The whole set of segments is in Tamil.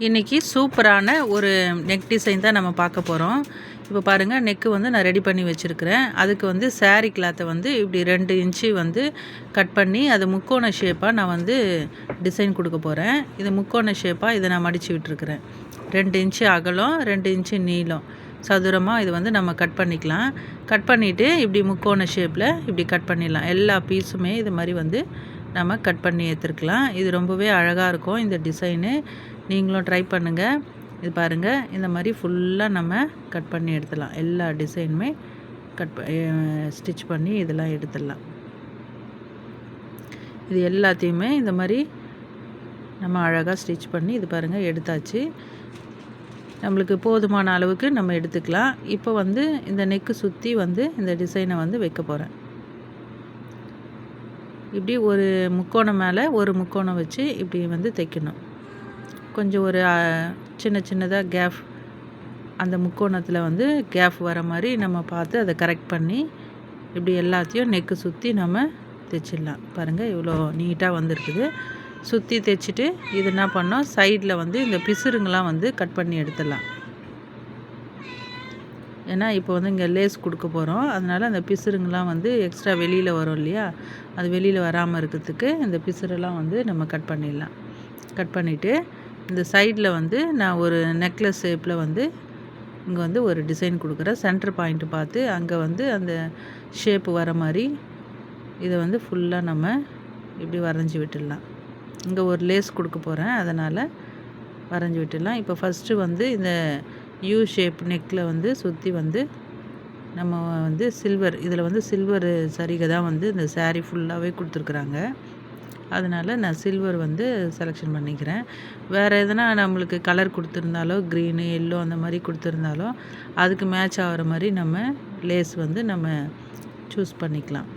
இன்றைக்கி சூப்பரான ஒரு நெக் டிசைன் தான் நம்ம பார்க்க போகிறோம். இப்போ பாருங்கள், நெக்கு வந்து நான் ரெடி பண்ணி வச்சுருக்கிறேன். அதுக்கு வந்து சாரீ கிளாத்தை வந்து இப்படி 2 இன்ச்சு வந்து கட் பண்ணி அது முக்கோண ஷேப்பாக நான் வந்து டிசைன் கொடுக்க போகிறேன். இது முக்கோண ஷேப்பாக இதை நான் மடித்து விட்டுருக்குறேன். 2 இன்ச்சு அகலம், 2 இன்ச்சு நீளம் சதுரமாக இது வந்து நம்ம கட் பண்ணிக்கலாம். கட் பண்ணிவிட்டு இப்படி முக்கோண ஷேப்பில் இப்படி கட் பண்ணிடலாம். எல்லா பீஸுமே இது மாதிரி வந்து நம்ம கட் பண்ணி எடுத்துருக்கலாம். இது ரொம்பவே அழகாக இருக்கும் இந்த டிசைனு. நீங்களும் ட்ரை பண்ணுங்கள். இது பாருங்கள், இந்த மாதிரி ஃபுல்லாக நம்ம கட் பண்ணி எடுத்துடலாம். எல்லா டிசைனுமே ஸ்டிச் பண்ணி இதெல்லாம் எடுத்துடலாம். இது எல்லாத்தையுமே இந்த மாதிரி நம்ம அழகாக ஸ்டிச் பண்ணி இது பாருங்கள் எடுத்தாச்சு. நம்மளுக்கு போதுமான அளவுக்கு நம்ம எடுத்துக்கலாம். இப்போ வந்து இந்த நெக்கு சுற்றி வந்து இந்த டிசைனை வந்து வைக்க போகிறேன். இப்படி ஒரு முக்கோணம் மேலே ஒரு முக்கோணம் வச்சு இப்படி வந்து தைக்கணும். கொஞ்சம் ஒரு சின்னதாக கேப், அந்த முக்கோணத்தில் வந்து கேப் வர மாதிரி நம்ம பார்த்து அதை கரெக்ட் பண்ணி இப்படி எல்லாத்தையும் நெக்கு சுற்றி நம்ம தைச்சிடலாம். பாருங்கள், இவ்வளோ நீட்டாக வந்துருக்குது. சுற்றி தைச்சிட்டு இது என்ன பண்ணோம், சைடில் வந்து இந்த பிசுறுங்களாம் வந்து கட் பண்ணி எடுத்துடலாம். ஏன்னா இப்போ வந்து இங்கே லேஸ் கொடுக்க போகிறோம். அதனால் அந்த பிசுறுங்களாம் வந்து எக்ஸ்ட்ரா வெளியில் வரும் இல்லையா, அது வெளியில் வராமல் இருக்கிறதுக்கு இந்த பிசுறெல்லாம் வந்து நம்ம கட் பண்ணிடலாம். கட் பண்ணிவிட்டு இந்த சைடில் வந்து நான் ஒரு நெக்லஸ் ஷேப்பில் வந்து இங்கே வந்து ஒரு டிசைன் கொடுக்குறேன். சென்டர் பாயிண்ட்டு பார்த்து அங்கே வந்து அந்த ஷேப்பு வர மாதிரி இதை வந்து ஃபுல்லாக நம்ம இப்படி வரைஞ்சி விட்டுடலாம். இங்கே ஒரு லேஸ் கொடுக்க போகிறேன், அதனால் வரைஞ்சி விட்டுடலாம். இப்போ ஃபஸ்ட்டு வந்து இந்த யூ ஷேப் நெக்கில் வந்து சுற்றி வந்து நம்ம வந்து சில்வர், இதில் வந்து சில்வர் சரிகை தான் வந்து இந்த சாரீ ஃபுல்லாகவே கொடுத்துருக்குறாங்க. அதனால் நான் சில்வர் வந்து செலெக்ஷன் பண்ணிக்கிறேன். வேறு எதுனா நம்மளுக்கு கலர் கொடுத்துருந்தாலோ, க்ரீனு, எல்லோ அந்த மாதிரி கொடுத்துருந்தாலோ அதுக்கு மேட்ச் ஆகிற மாதிரி நம்ம லேஸ் வந்து நம்ம சூஸ் பண்ணிக்கலாம்.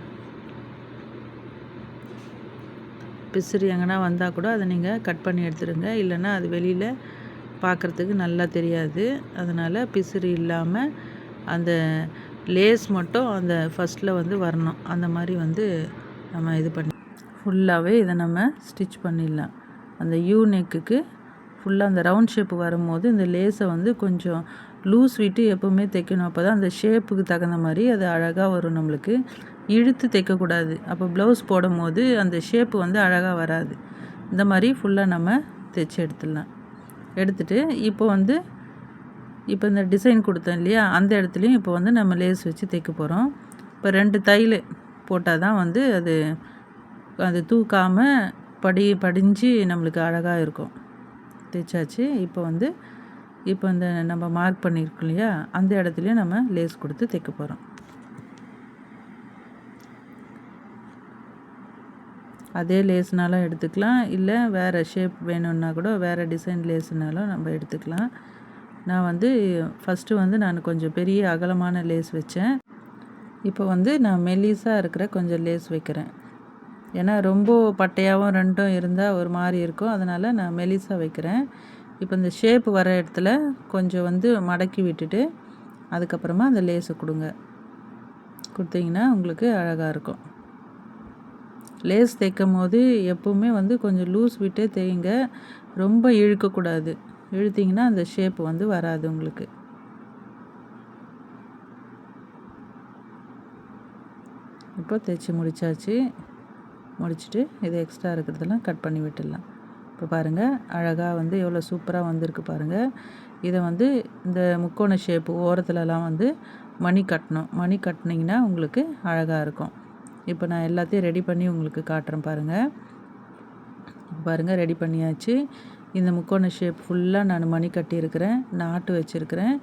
பிசிறு எங்கன்னா வந்தால் கூட அதை நீங்கள் கட் பண்ணி எடுத்துடுங்க. இல்லைன்னா அது வெளியில் பார்க்குறதுக்கு நல்லா தெரியாது. அதனால் பிசிறு இல்லாமல் அந்த லேஸ் மட்டும் அந்த ஃபஸ்ட்டில் வந்து வரணும். அந்த மாதிரி வந்து நம்ம இது பண்ணி ஃபுல்லாகவே இதை நம்ம ஸ்டிச் பண்ணிடலாம். அந்த யூ நெக்குக்கு ஃபுல்லாக அந்த ரவுண்ட் ஷேப்பு வரும்போது இந்த லேஸை வந்து கொஞ்சம் லூஸ் விட்டு எப்போவுமே தைக்கணும். அப்போ தான் அந்த ஷேப்புக்கு தகுந்த மாதிரி அது அழகாக வரும். நம்மளுக்கு இழுத்து தைக்கக்கூடாது. அப்போ ப்ளவுஸ் போடும் போது அந்த ஷேப்பு வந்து அழகாக வராது. இந்த மாதிரி ஃபுல்லாக நம்ம தைச்சி எடுத்துடலாம். எடுத்துகிட்டு இப்போ இந்த டிசைன் கொடுத்தோம் இல்லையா, அந்த இடத்துலையும் இப்போ வந்து நம்ம லேஸ் வச்சு தைக்க போகிறோம். இப்போ 2 தையல் போட்டால் தான் வந்து அது தூக்காமல் படிஞ்சு நம்மளுக்கு அழகாக இருக்கும். தைச்சாச்சு. இப்போ இந்த நம்ம மார்க் பண்ணியிருக்கோம் இல்லையா, அந்த இடத்துலையும் நம்ம லேஸ் கொடுத்து தைக்க போகிறோம். அதே லேஸ்னாலும் எடுத்துக்கலாம், இல்லை வேறு ஷேப் வேணும்னா கூட வேறு டிசைன் லேஸ்னாலும் நம்ம எடுத்துக்கலாம். நான் வந்து ஃபஸ்ட்டு வந்து நான் கொஞ்சம் பெரிய அகலமான லேஸ் வச்சேன். இப்போ வந்து நான் மெல்லிஸாக இருக்கிற கொஞ்சம் லேஸ் வைக்கிறேன். ஏன்னா ரொம்ப பட்டையாகவும் ரெண்டும் இருந்தால் ஒரு மாதிரி இருக்கும். அதனால் நான் மெலிசாக வைக்கிறேன். இப்போ இந்த ஷேப்பு வர இடத்துல கொஞ்சம் வந்து மடக்கி விட்டுட்டு அதுக்கப்புறமா அந்த லேஸை கொடுத்தீங்கன்னா உங்களுக்கு அழகாக இருக்கும். லேஸ் தைக்கும் போது எப்போவுமே வந்து கொஞ்சம் லூஸ் விட்டே தைங்க. ரொம்ப இழுக்கக்கூடாது. இழுத்திங்கன்னா அந்த ஷேப்பு வந்து வராது உங்களுக்கு. இப்போ தைச்சி முடிச்சுட்டு இது எக்ஸ்ட்ரா இருக்கிறதெல்லாம் கட் பண்ணி விட்டுடலாம். இப்போ பாருங்கள், அழகாக வந்து எவ்வளோ சூப்பராக வந்திருக்கு பாருங்கள். இதை வந்து இந்த முக்கோண ஷேப்பு ஓரத்துலலாம் வந்து மணி கட்டணும். மணி கட்டினீங்கன்னா உங்களுக்கு அழகாக இருக்கும். இப்போ நான் எல்லாத்தையும் ரெடி பண்ணி உங்களுக்கு காட்டுறேன் பாருங்கள். பாருங்கள், ரெடி பண்ணியாச்சு. இந்த முக்கோண ஷேப் ஃபுல்லாக நான் மணி கட்டியிருக்கிறேன், நாட்டு வச்சுருக்கிறேன்.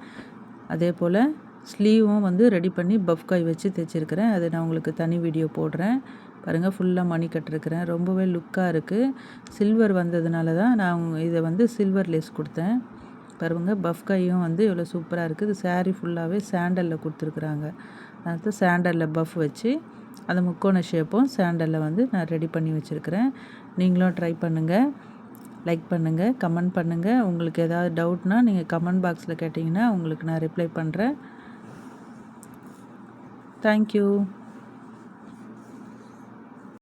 அதே போல் ஸ்லீவும் வந்து ரெடி பண்ணி பஃப் காய் வச்சு தைச்சிருக்கிறேன். அது நான் உங்களுக்கு தனி வீடியோ போடுறேன். பாருங்கள், ஃபுல்லாக மணி கட்டிருக்கிறேன். ரொம்பவே லுக்காக இருக்குது. சில்வர் வந்ததுனால தான் நான் இதை வந்து சில்வர் லேஸ் கொடுத்தேன். பாருங்கள், பஃப் கையும் வந்து எவ்வளோ சூப்பராக இருக்குது. சாரீ ஃபுல்லாகவே சாண்டலில் கொடுத்துருக்குறாங்க. அடுத்து சாண்டலில் பஃப் வச்சு அந்த முக்கோண ஷேப்பும் சாண்டலில் வந்து நான் ரெடி பண்ணி வச்சுருக்கிறேன். நீங்களும் ட்ரை பண்ணுங்கள். லைக் பண்ணுங்கள், கமெண்ட் பண்ணுங்கள். உங்களுக்கு ஏதாவது டவுட்னால் நீங்கள் கமெண்ட் பாக்ஸில் கேட்டிங்கன்னா உங்களுக்கு நான் ரிப்ளை பண்ணுறேன். தேங்க்யூ.